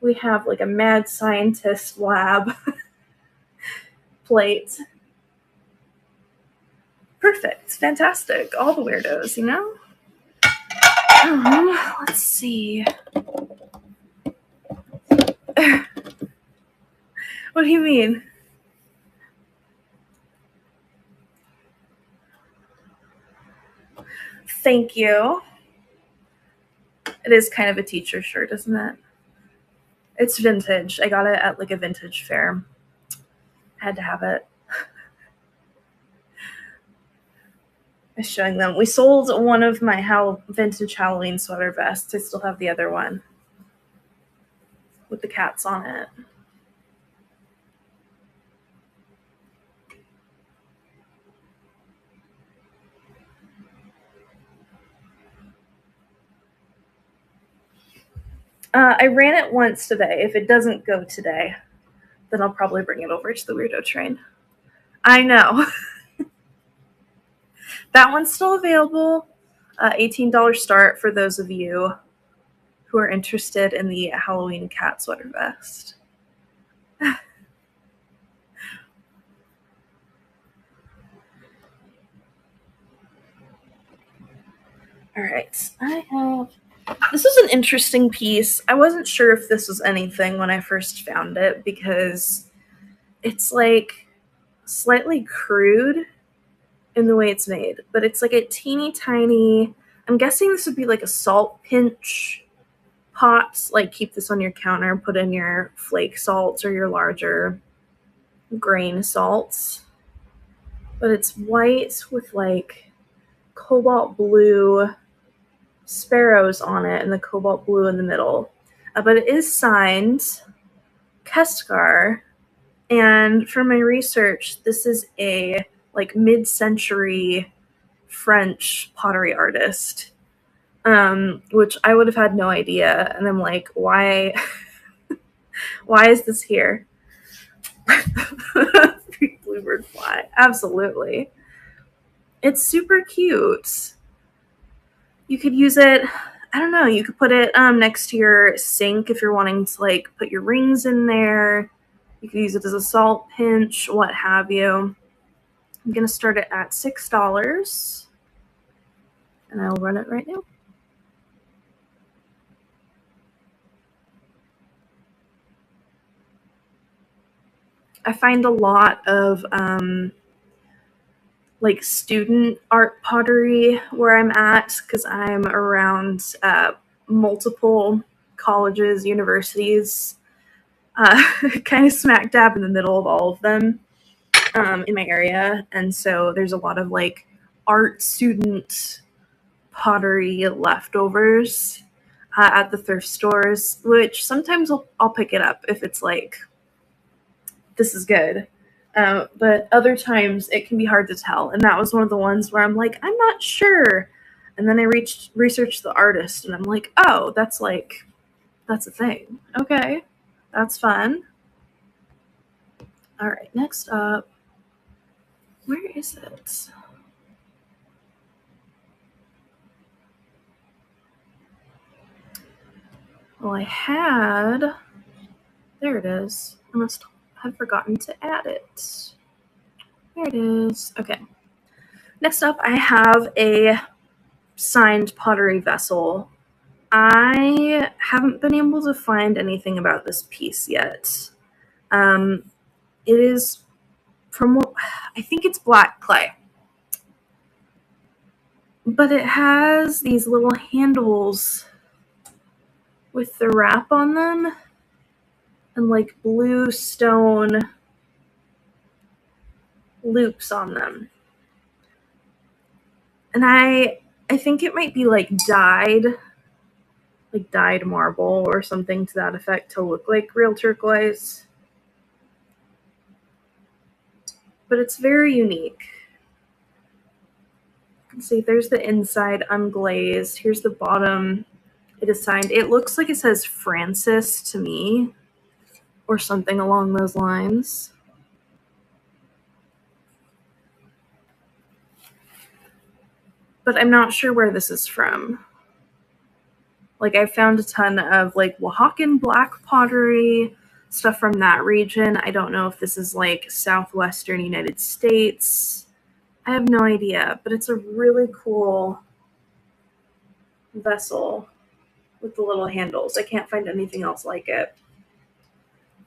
S1: We have like a mad scientist lab plate. Perfect. Fantastic. All the weirdos, you know? Let's see. What do you mean? Thank you. It is kind of a teacher shirt, isn't it? It's vintage. I got it at like a vintage fair. Had to have it. I was showing them. We sold one of my vintage Halloween sweater vests. I still have the other one with the cats on it. I ran it once today. If it doesn't go today, then I'll probably bring it over to the Weirdo Train. I know. That one's still available. $18 start for those of you who are interested in the Halloween cat sweater vest. All right, this is an interesting piece. I wasn't sure if this was anything when I first found it because it's like slightly crude in the way it's made, but it's like a teeny tiny, I'm guessing this would be like a salt pinch pot. Like keep this on your counter, put in your flake salts or your larger grain salts. But it's white with like cobalt blue sparrows on it and the cobalt blue in the middle. But it is signed Keskar, and from my research, this is a like mid-century French pottery artist, which I would have had no idea. And I'm like, why is this here? Bluebird fly, absolutely. It's super cute. You could use it, I don't know, you could put it next to your sink if you're wanting to like put your rings in there. You could use it as a salt pinch, what have you. I'm going to start it at $6, and I'll run it right now. I find a lot of like student art pottery where I'm at because I'm around multiple colleges, universities, kind of smack dab in the middle of all of them in my area. And so there's a lot of like art student pottery leftovers at the thrift stores, which sometimes I'll pick it up if it's like, this is good. But other times it can be hard to tell. And that was one of the ones where I'm like, I'm not sure. And then I researched the artist and I'm like, oh, that's a thing. Okay, that's fun. All right, next up, where is it? Well, there it is. I must have forgotten to add it. There it is. Okay. Next up, I have a signed pottery vessel. I haven't been able to find anything about this piece yet. It is I think it's black clay. But it has these little handles with the wrap on them and like blue stone loops on them. And I think it might be like dyed marble or something to that effect to look like real turquoise. But it's very unique. You can see there's the inside unglazed. Here's the bottom. It is signed. It looks like it says Francis to me or something along those lines. But I'm not sure where this is from. Like I found a ton of like Oaxacan black pottery, stuff from that region. I don't know if this is like southwestern United States. I have no idea, but it's a really cool vessel with the little handles. I can't find anything else like it.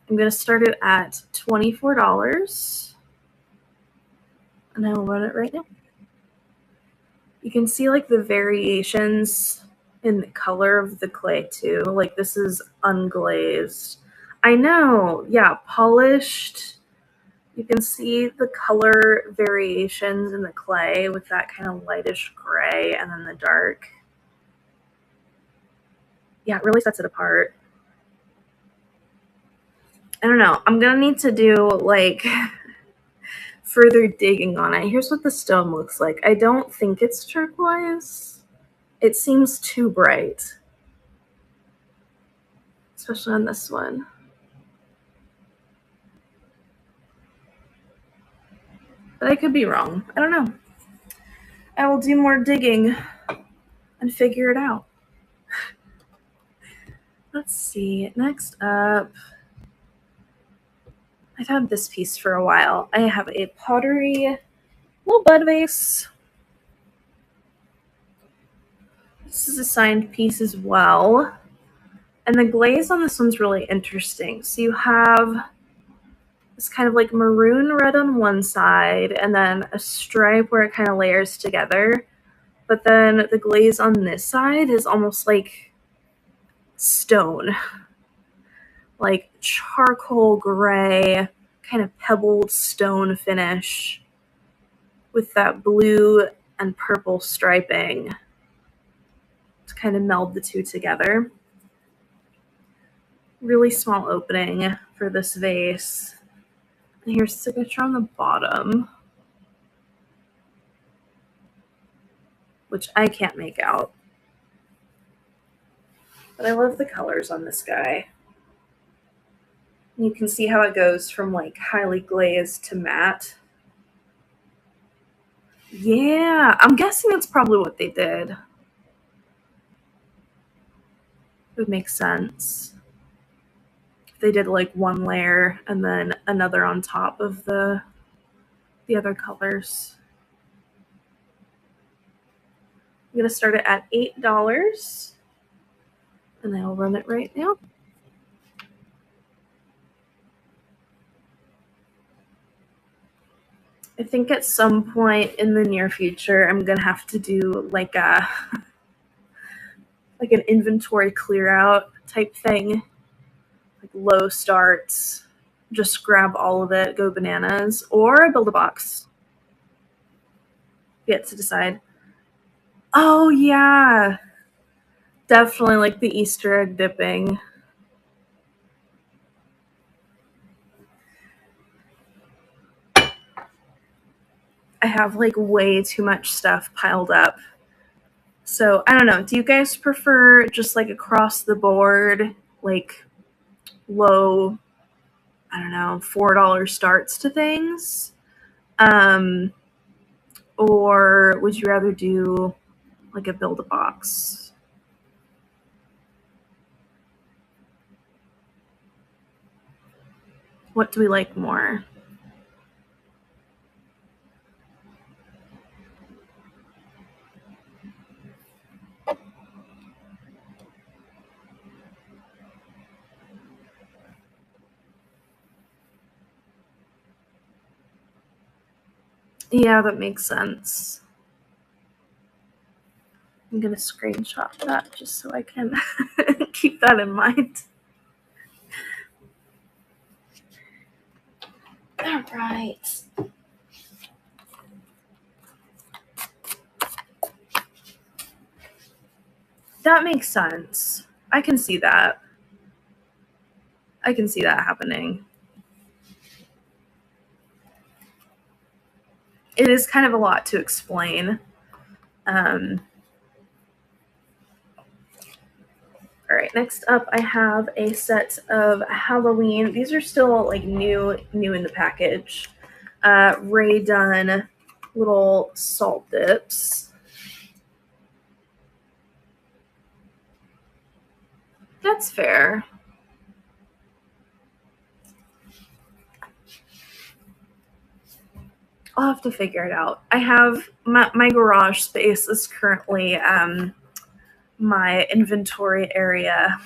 S1: I'm going to start it at $24, and I will run it right now. You can see like the variations in the color of the clay too. Like this is unglazed. I know, yeah, polished. You can see the color variations in the clay with that kind of lightish gray and then the dark. Yeah, it really sets it apart. I don't know. I'm gonna need to do like further digging on it. Here's what the stone looks like. I don't think it's turquoise. It seems too bright, especially on this one. But I could be wrong. I don't know. I will do more digging and figure it out. Let's see. Next up, I've had this piece for a while. I have a pottery little bud vase. This is a signed piece as well. And the glaze on this one's really interesting. So you have this kind of like maroon red on one side and then a stripe where it kind of layers together. But then the glaze on this side is almost like stone, like charcoal gray, kind of pebbled stone finish with that blue and purple striping to kind of meld the two together. Really small opening for this vase. And here's the signature on the bottom, which I can't make out. But I love the colors on this guy. And you can see how it goes from like highly glazed to matte. Yeah, I'm guessing that's probably what they did. It would make sense. If they did like one layer and then another on top of the other colors. I'm gonna start it at $8 and I'll run it right now. I think at some point in the near future, I'm gonna have to do like a like an inventory clear out type thing, like low starts, just grab all of it, go bananas, or build a box. Get to decide. Oh yeah, definitely like the Easter egg dipping. I have like way too much stuff piled up. So I don't know. Do you guys prefer just like across the board, like low, I don't know, $4 starts to things? Or would you rather do like a build a box? What do we like more? Yeah, that makes sense. I'm going to screenshot that just so I can keep that in mind. All right. That makes sense. I can see that. I can see that happening. It is kind of a lot to explain. All right, next up I have a set of Halloween. These are still like new in the package. Ray Dunn little salt dips. That's fair. I'll have to figure it out. I have my garage space is currently my inventory area.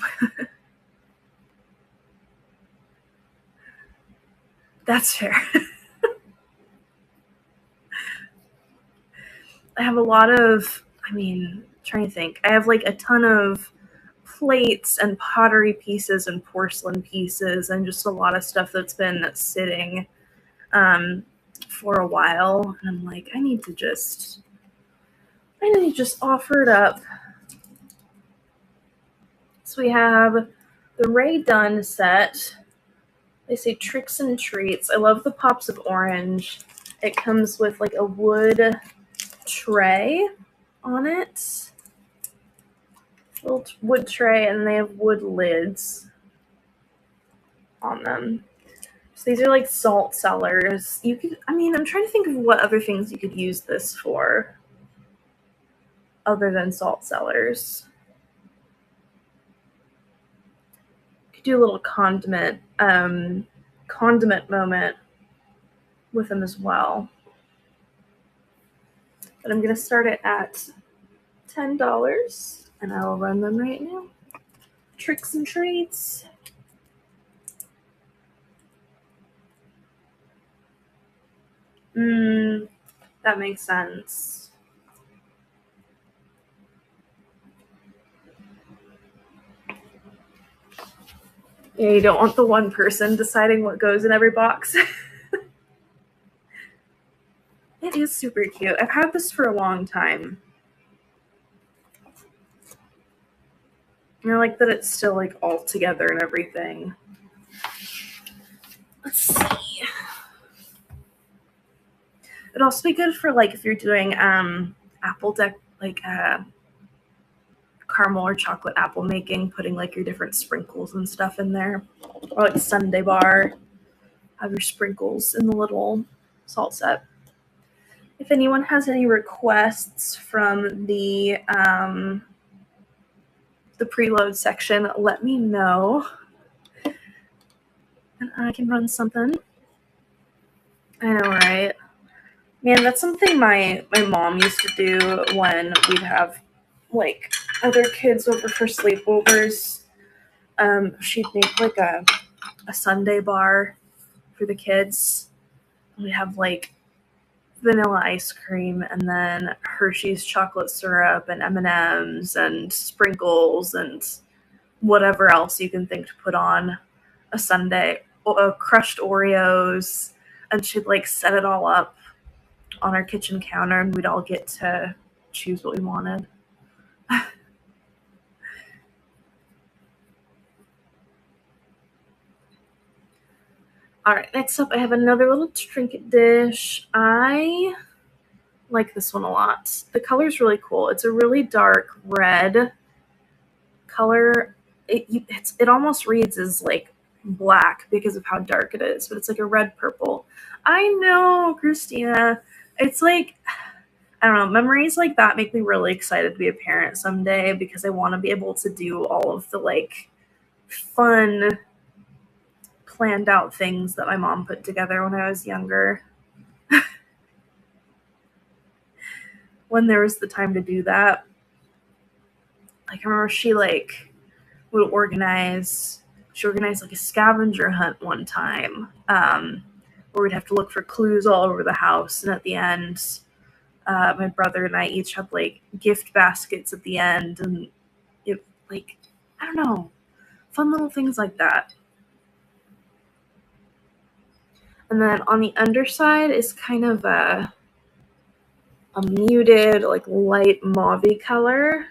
S1: That's fair. I have a lot of, trying to think. I have like a ton of plates and pottery pieces and porcelain pieces and just a lot of stuff that's been sitting for a while. And I'm like, I need to just offer it up. So we have the Ray Dunn set. They say tricks and treats. I love the pops of orange. It comes with like a wood tray on it. Little wood tray, and they have wood lids on them. So these are like salt cellars. I'm trying to think of what other things you could use this for other than salt cellars. You could do a little condiment moment with them as well. But I'm going to start it at $10, and I'll run them right now. Tricks and treats. That makes sense. Yeah, you don't want the one person deciding what goes in every box. It is super cute. I've had this for a long time. And I like that it's still like all together and everything. Let's see. It'd also be good for like if you're doing apple deck, like caramel or chocolate apple making, putting like your different sprinkles and stuff in there. Or like sundae bar. Have your sprinkles in the little salt set. If anyone has any requests from the preload section, let me know. And I can run something. I know, right? Man, that's something my mom used to do when we'd have like other kids over for sleepovers. She'd make like a sundae bar for the kids. We'd have like vanilla ice cream and then Hershey's chocolate syrup and M&Ms and sprinkles and whatever else you can think to put on a sundae. Crushed Oreos, and she'd like set it all up on our kitchen counter, and we'd all get to choose what we wanted. All right, next up I have another little trinket dish. I like this one a lot. The color's really cool. It's a really dark red color. It almost reads as like black because of how dark it is, but it's like a red purple. I know, Christina. It's like, I don't know, memories like that make me really excited to be a parent someday because I want to be able to do all of the like fun planned out things that my mom put together when I was younger. When there was the time to do that. Like I remember she organized like a scavenger hunt one time, where we'd have to look for clues all over the house, and at the end, my brother and I each had like gift baskets at the end, and it like, I don't know, fun little things like that. And then on the underside is kind of a muted, like light mauve-y color.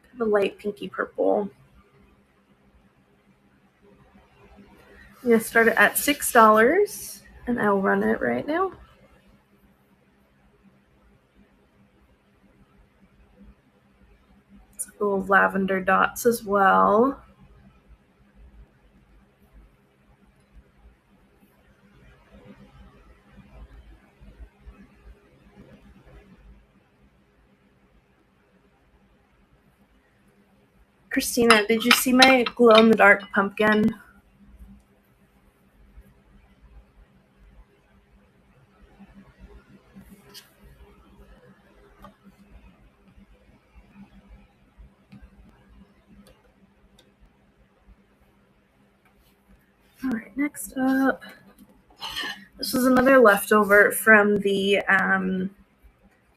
S1: Kind of a light pinky purple. I'm going to start it at $6, and I'll run it right now. It's little lavender dots as well. Christina, did you see my glow-in-the-dark pumpkin? All right, next up. This was another leftover from the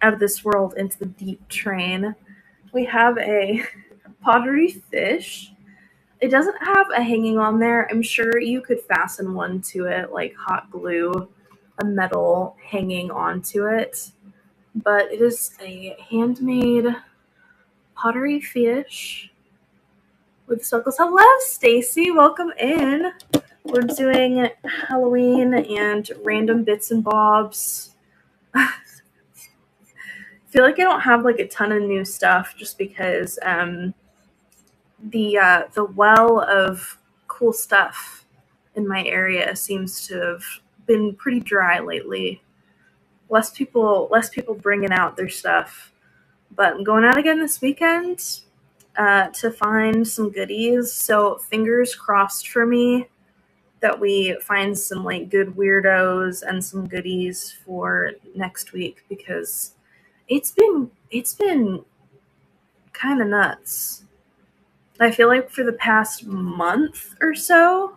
S1: out of this world into the deep train. We have a pottery fish. It doesn't have a hanging on there. I'm sure you could fasten one to it, like hot glue a metal hanging onto it. But it is a handmade pottery fish with circles. Hello, Stacy. Welcome in. We're doing Halloween and random bits and bobs. I feel like I don't have like a ton of new stuff just because the well of cool stuff in my area seems to have been pretty dry lately. Less people bringing out their stuff. But I'm going out again this weekend to find some goodies. So fingers crossed for me that we find some like good weirdos and some goodies for next week, because it's been kind of nuts. I feel like for the past month or so,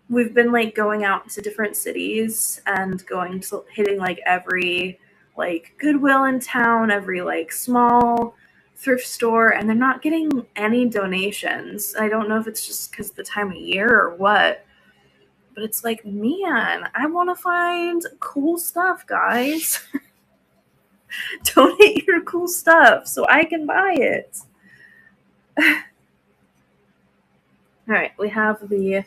S1: we've been like going out to different cities and going to hitting like every like Goodwill in town, every like small thrift store, and they're not getting any donations. I don't know if it's just because of the time of year or what, but it's like, man, I want to find cool stuff, guys. Donate your cool stuff so I can buy it. All right, we have the...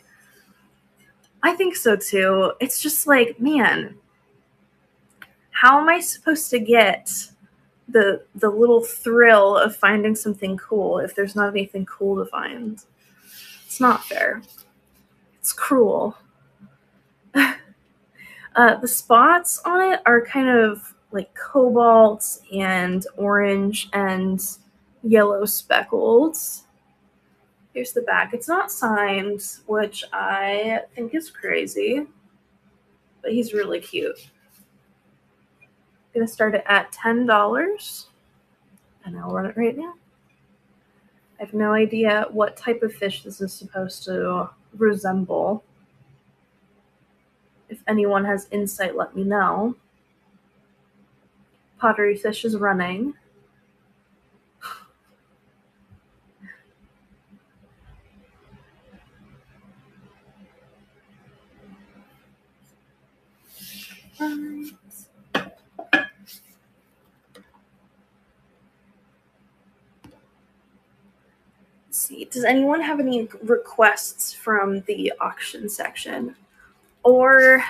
S1: I think so too. It's just like, man, how am I supposed to get the little thrill of finding something cool if there's not anything cool to find? It's not fair. It's cruel. The spots on it are kind of like cobalt and orange and yellow speckled. Here's the back. It's not signed, which I think is crazy, but he's really cute. I'm going to start it at $10, and I'll run it right now. I have no idea what type of fish this is supposed to resemble. If anyone has insight, let me know. Pottery fish is running. Let's see. Does anyone have any requests from the auction section? Or, I'm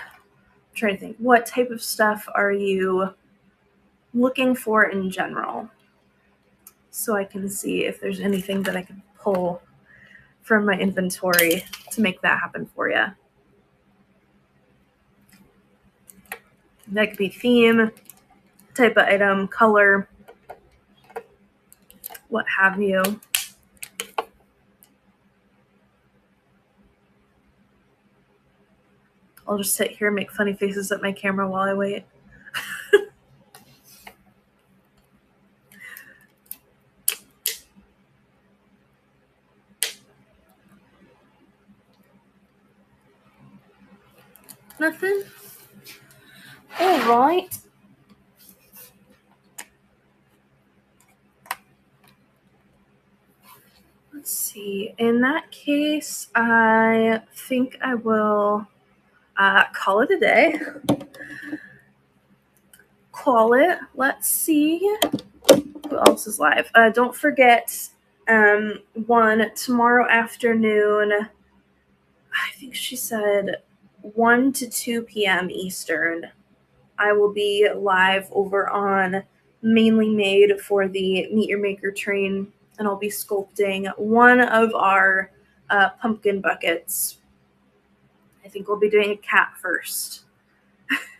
S1: trying to think, what type of stuff are you looking for in general? So I can see if there's anything that I can pull from my inventory to make that happen for you. That could be theme, type of item, color, what have you. I'll just sit here and make funny faces at my camera while I wait. Nothing? All right. Let's see. In that case, I think I will call it a day. Call it. Let's see who else is live. Don't forget, tomorrow afternoon, I think she said 1 to 2 p.m. Eastern, I will be live over on Mainly Made for the Meet Your Maker train, and I'll be sculpting one of our pumpkin buckets. I think we'll be doing a cat first,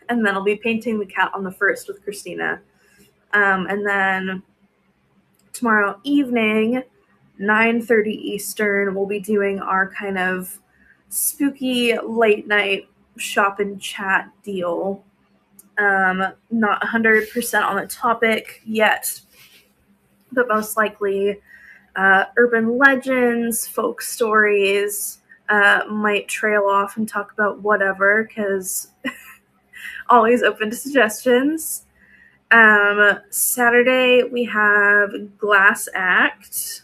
S1: and then I'll be painting the cat on the first with Christina. And then tomorrow evening, 9:30 Eastern, we'll be doing our kind of spooky late night shop and chat deal. Not 100% on the topic yet, but most likely urban legends, folk stories, might trail off and talk about whatever, because always open to suggestions. Saturday we have Glass Act.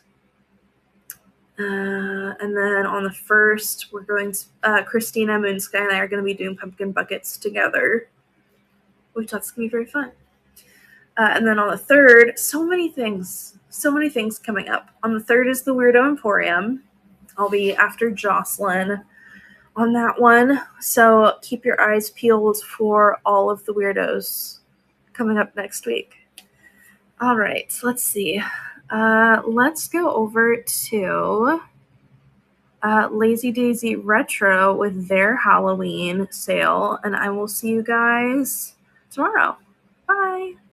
S1: And then on the 1st, we're going to, Christina, Moonsky, and I are going to be doing pumpkin buckets together, which that's going to be very fun. And then on the 3rd, so many things coming up. On the 3rd is the Weirdo Emporium. I'll be after Jocelyn on that one. So keep your eyes peeled for all of the weirdos coming up next week. All right, let's see. Let's go over to Lazy Daisy Retro with their Halloween sale, and I will see you guys tomorrow. Bye.